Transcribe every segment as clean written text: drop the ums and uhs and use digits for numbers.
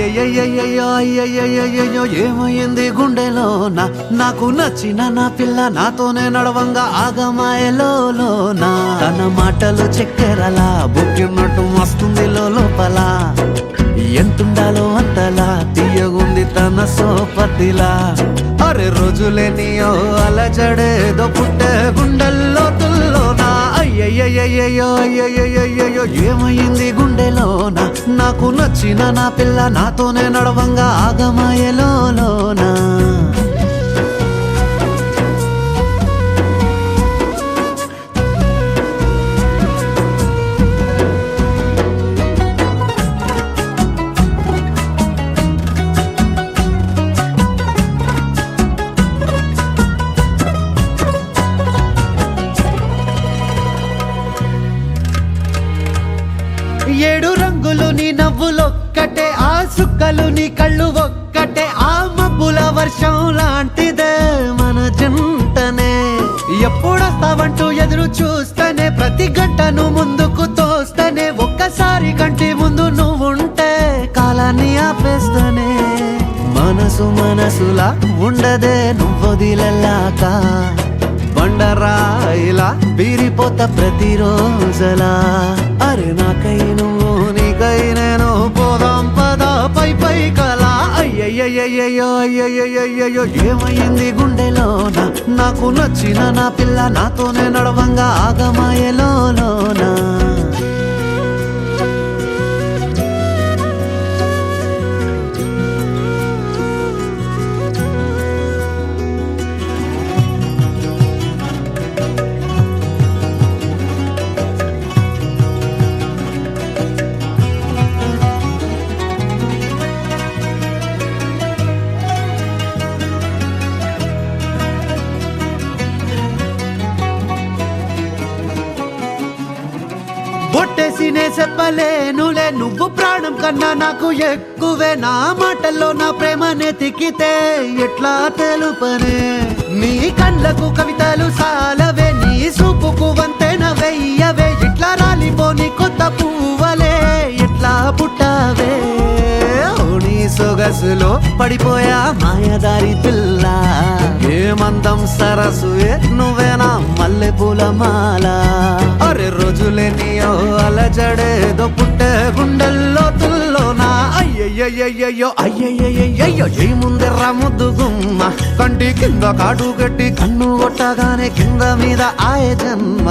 అయ్యయ్యో ఏమైంది గుండెలో నాకు నచ్చిన నా పిల్ల నాతోనే నడవంగా ఆగమాయలోనా తన మాటలు చక్కెరలా బుక్కినట్టు వస్తుంది లోపల ఎంతుండాలో అంతలా తీయగుంది తన సోపతిలా అరే రోజులేనియో అలజడేదో పుట్టే గుండెల్లో తుల్లోనా అయ్యయ్యో ఏమైంది గుండెలోనా నాకు నచ్చిన నా పిల్ల నాతోనే నడవంగా ఆగమాయలోనా ఏడు రంగులు నీ నవ్వులొక్కటే ఆ సుక్కలు నీ కళ్ళు ఒక్కటే ఆ మబ్బుల వర్షం లాంటిదే మన జంటనే ఎప్పుడొస్తావంటూ ఎదురు చూస్తేనే ప్రతి గంటను ముందుకు తోస్తేనే ఒక్కసారి కంటి ముందు నువ్వుంటే కాలాన్ని ఆపేస్తేనే మనసులా ఉండదే నువ్వొదిలెల్లాక బండరాయిలా బీరిపోత ప్రతిరోజలా అరే నాకై నువ్వు నీకై నేను పోదాం పద పై కలా అయ్యయ్యో ఏమైంది గుండెలోనా నాకు నచ్చిన నా పిల్ల నాతోనే నడవంగా ఆగమాయలోనా బొట్టేసినే చెప్పలేనులే నువ్వు ప్రాణం కన్నా నాకు ఎక్కువే నా మాటల్లో నా ప్రేమనే తిక్కితే ఎట్లా తెలుపనే నీ కళ్ళకు కవితలు సాలవే నీ సూపుకు వంతెన వెయ్యవే ఇట్లా రాలిపోని కొత్త పువ్వలే ఎట్లా పుట్టావే నీ సొగసులో పడిపోయా మాయదారి పిల్ల ఏమందం సరసువే నువ్వేనా మల్లె పూల మాల అరే రోజులేనియో అలజడేదో పుట్టే గుండెల్లో తుల్లోనా అయ్యయ్యో ఏముందెర్రా ముద్దు గుమ్మ కంటి కింద కాటు గట్టి కన్ను కొట్టగానే కింద మీద ఆయ జన్మ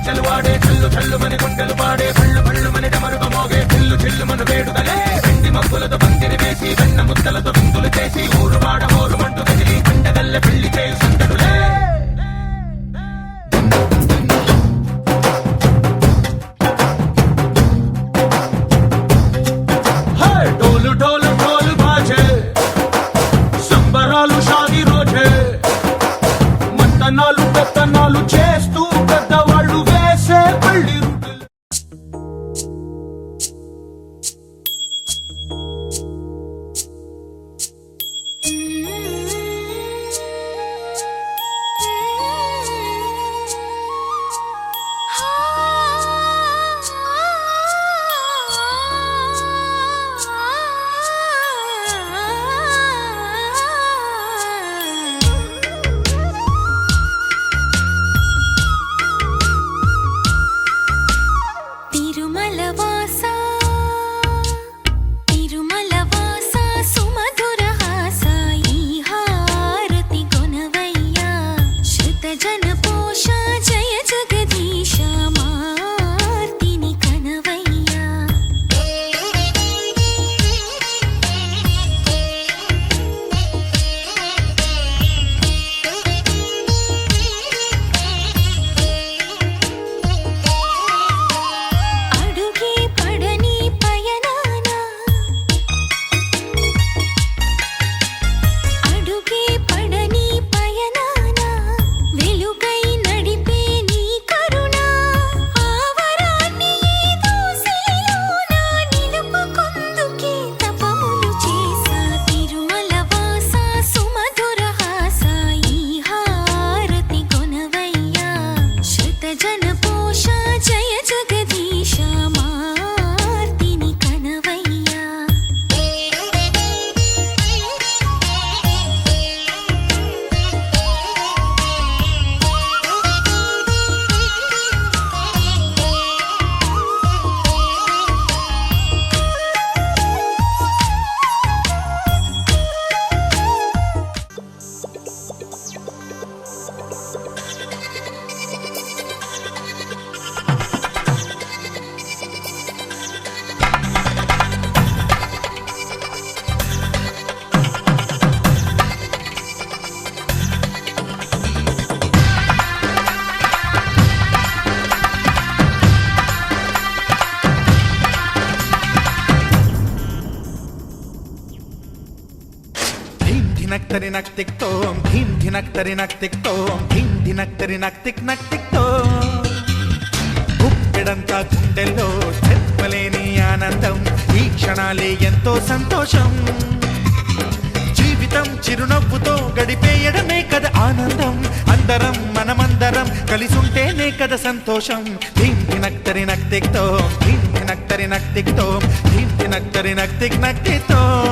చల్లు వాడే చల్లు మని గుండెలు పాడే పళ్ళు మని డమరుగ మోగే చిల్లు మను వేడుదలే వెండి మబ్బులతో పందిరి వేసి వెన్న ముద్దలతో విందులు చేసి ఊరు వాడ ఊరు మంటు కదిలి పండగల్లె పెళ్లి చేయి సందడులే డోలు డోలు డోలు బాజే సంబరాలు షాది రోజే మంతనాలు పెత్తనాలు చేస్తూ పెద్దవాళ్ళు వేసే పెళ్లి అడుగే ధినక్ తిక్ తోం ధీం ధినక్ తిక్ తోం ధీం ధినక్ తిక్ తోం గుప్పెడంతా గుండెల్లో చెప్పలేని ఆనందం ఈ క్షణాలే ఎంతో సంతోషం జీవితం చిరునవ్వుతో గడిపేయడమే కదా ఆనందం అందరం మనమందరం కలిసుంటేనే కదా సంతోషం ధీం ధినక్ తిక్ తోం ధీం ధినక్ తిక్ తోం ధీం ధినక్ తిక్ తోం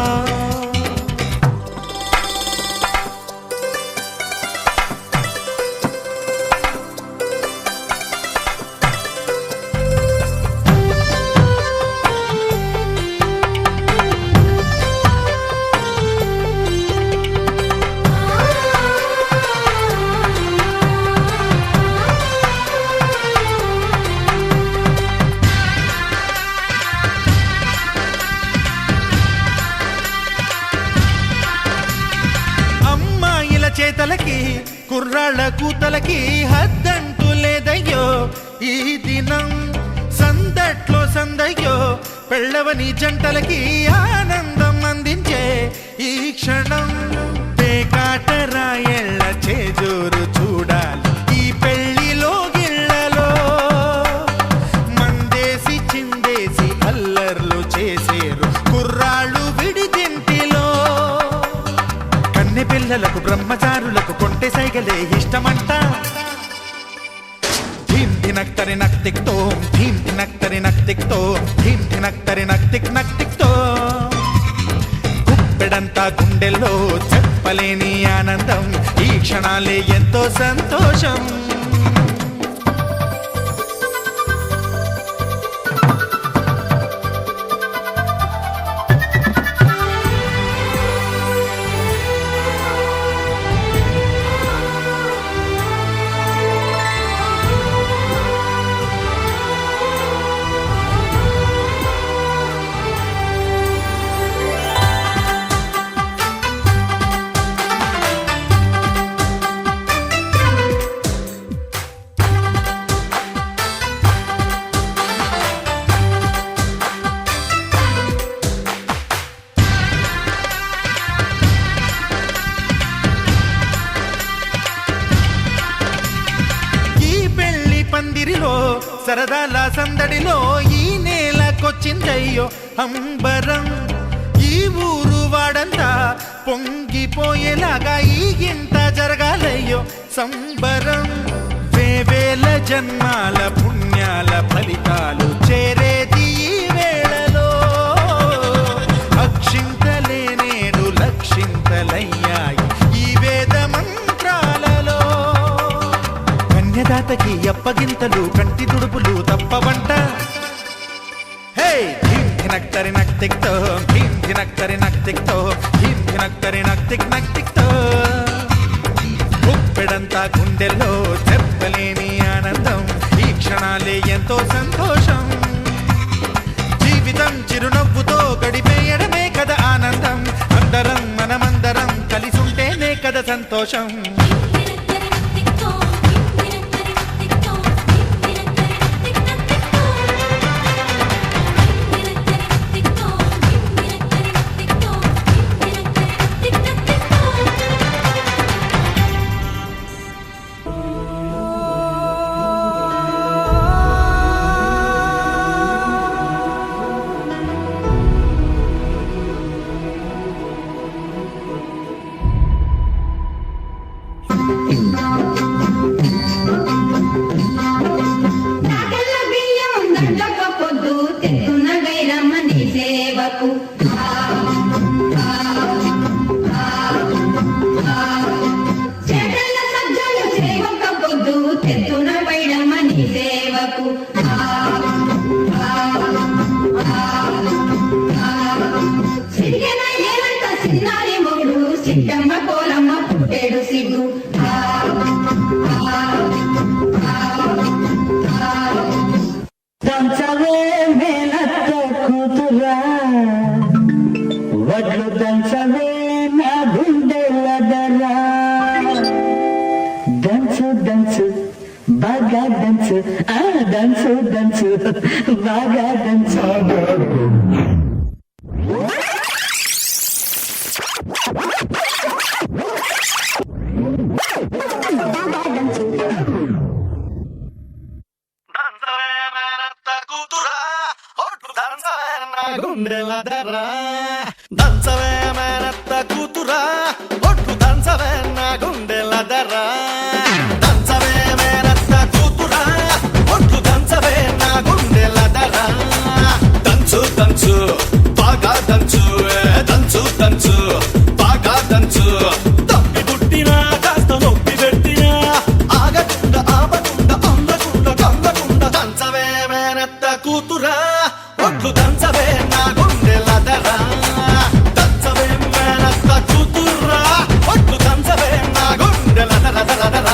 చేతలకి కుర్రాళ్ళ కూతలకి హద్దంటూ లేదయ్యో ఈ దినం సందట్లో సందయ్యో పెళ్ళవని జంటలకి ఆనందం అందించే ఈ క్షణం పేకాటరాయళ్ళ చేజోరు చూడాలి ఈ పెళ్లిలో గిళ్ళలో మందేసి చిందేసి అల్లర్లు చేసేరు కుర్రాళ్ళు విడిదింటిలో పిల్లలకు బ్రహ్మచారులకు కొంటె సైగలే ఇష్టమంట ధీం ధినక్ తిక్ తోం ధీం ధినక్ తిక్ తోం ధీం ధినక్ తిక్ తోం గుప్పెడంతా గుండెల్లో చెప్పలేని ఆనందం ఈ క్షణాలే ఎంతో సంతోషం సరదాల సందడిలో ఈ నేలకొచ్చిందయ్యో అంబరం ఈ ఊరు వాడంతా పొంగిపోయేలాగా ఈ గింత జరగాలయ్యో సంబరం వేవేల జన్మాల పుణ్యాల ఫలితాలు చేరేది ఈ వేళలో అక్షింతలే నేడు లక్షింతలయ్యాయి ఈ వేద మంత్రాలలో కన్యదాతకి అప్పగింతలు కంటి తుడుపులు తప్పవంట హే ధీం ధినక్ తిక్ తోం ధీం ధినక్ తిక్ తోం ధీం ధినక్ తిక్ తోం గుప్పెడంతా గుండెల్లో చెప్పలేని ఆనందం ఈ క్షణాలే ఎంతో సంతోషం జీవితం చిరునవ్వుతో గడిపేయడమే కదా ఆనందం అందరం మనమందరం కలిసుంటేనే కదా సంతోషం గుండెల ధర దంచవే మేనత్త కూతురా ఒట్లు దంచవే నా గుండెల ధర దంచవే మేనత్త కూతురా ఒట్లు దంచవే నా గుండెల ధర దంచు దంచు బాగా దంచు దంచు దంచు బాగా దంచు తప్పి పుట్టినా కాస్త నొప్పి పెట్టినా ఆగకుండా ఆపకుండా అందకుండా కందకుండా దంచవే మేనత్త కూతురా ఒట్లు దంచవే నా గుండెల ధర దంచవే మేనత్త కూతురా ఒట్లు దంచవే నా గుండెల ధర ధర ధర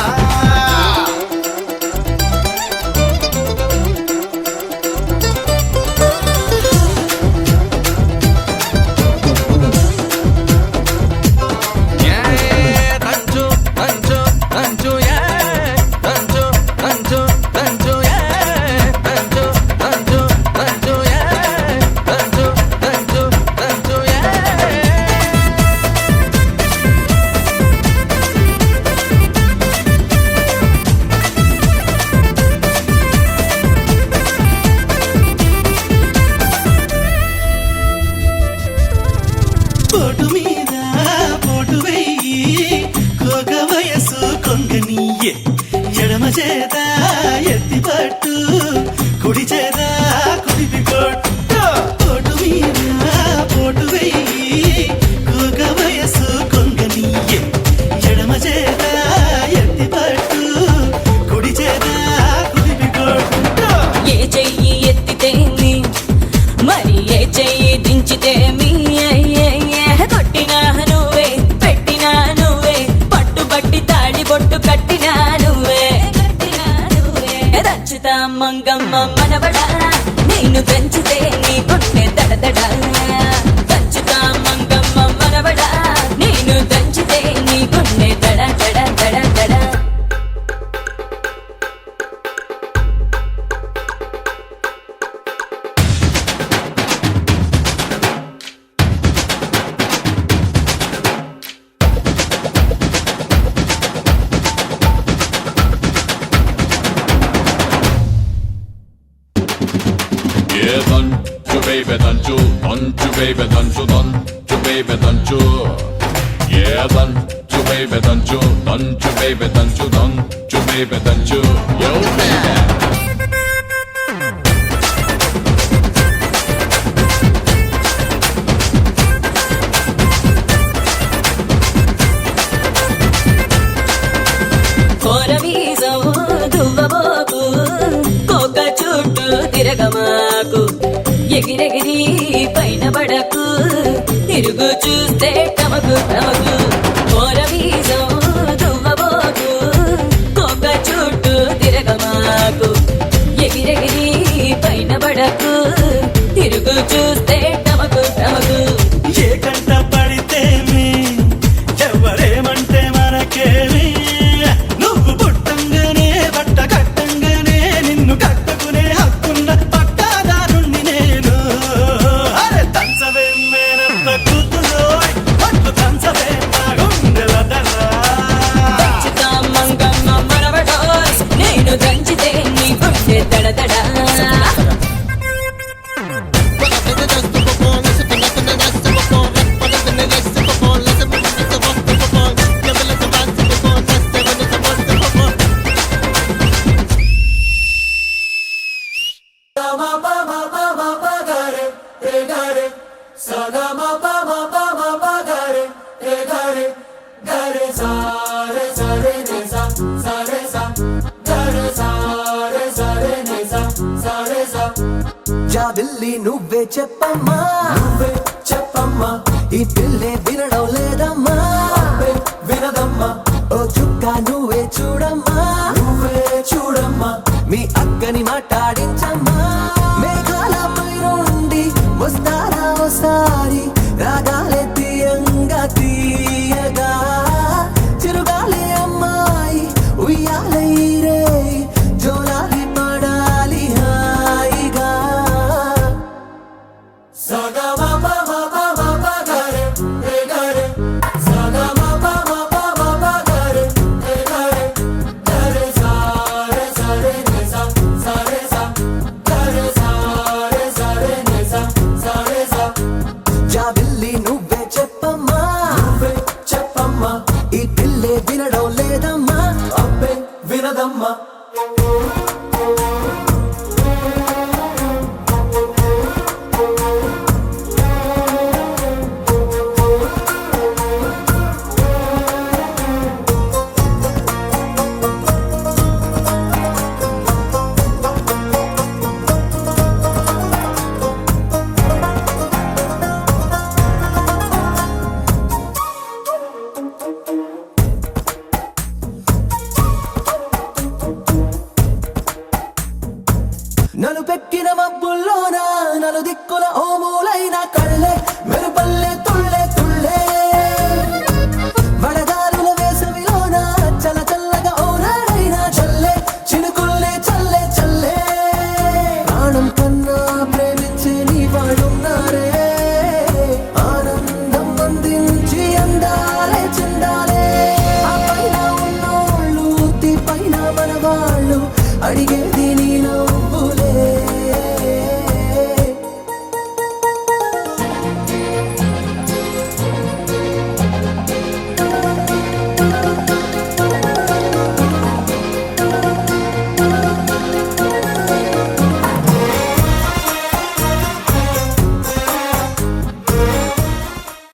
పోటు మీద పోటు వెయ్యి కోక వయసు కొంగనీయే ఎడమ చేత ఎత్తి పట్టు కుడి చేత కుడిపి కొట్టు పోటు మీద పోటు వెయ్యి కోక వయసు కొంగనీయే ఎడమ చేత ఎత్తి పట్టు కుడి చేత కుడిపి కొట్టు ఏ చెయ్యి ఎత్తితేమి మరి ఏ చెయ్యి దించితేమి కొట్టినా నువ్వే పెట్టినా నువ్వే పట్టుబట్టి తాడి బొట్టు కట్టినా నువ్వే దంచుతా మంగమ్మ మనవడా నేను పెంచితే నీ గుండె దడదడా దంచుతా మంగమ్మ మనవడా నేను దంచితే నీ గుండె దడ దడ దడ దడ Yeah, danchu baby danchu, danchu baby danchu, danchu baby danchu. Yeah, danchu baby danchu, danchu baby danchu, danchu baby danchu. Yo baby. కోరవీజం దువ్వబోకు కోక చుట్టూ తిరగమాకు ఎగిరెగిరి పైన పడకు తిరుగు చూస్తే టమకు టమకు కోరవీజం దువ్వబోకు కోక చుట్టూ తిరగమాకు ఎగిరెగిరి పైన పడకు తిరుగు చూస్తే టమకు టమకు ఏ కంట పడితేమి ఎవరేమంటే మనకేమి నువ్వు పుట్టంగానే బట్ట కట్టంగానే నిన్ను కట్టుకునే హక్కున్న పట్టాదారుణ్ణి నేను అరే దంచవే మేనత్త కూతురు పట్టు దంచవే నా గుండెల ధర దంచుతా మంగమ్మ మనవడో నేను దంచితే నీ గుండె దడదడా జాబిల్లి నువ్వే చెప్పమ్మా నువ్వే చెప్పమ్మా ఈ పిల్లే వినడం లేదమ్మా వినదమ్మా ఓ చుక్క నువ్వే చూడమ్మా నువ్వే చూడమ్మా మీ అక్కని మాట్లాడించమ్మా మేఘాలపై నుండి వస్తారా ఓసారి రాగాలే తీయంగా తీయగా చిరుగాలే అమ్మాయి ఉయ్యాలే రే జోలాలి పడాలి హాయిగా సగమ పమ పమ పగరే రే గరే సగ నాలుగు దిక్కుల ఓము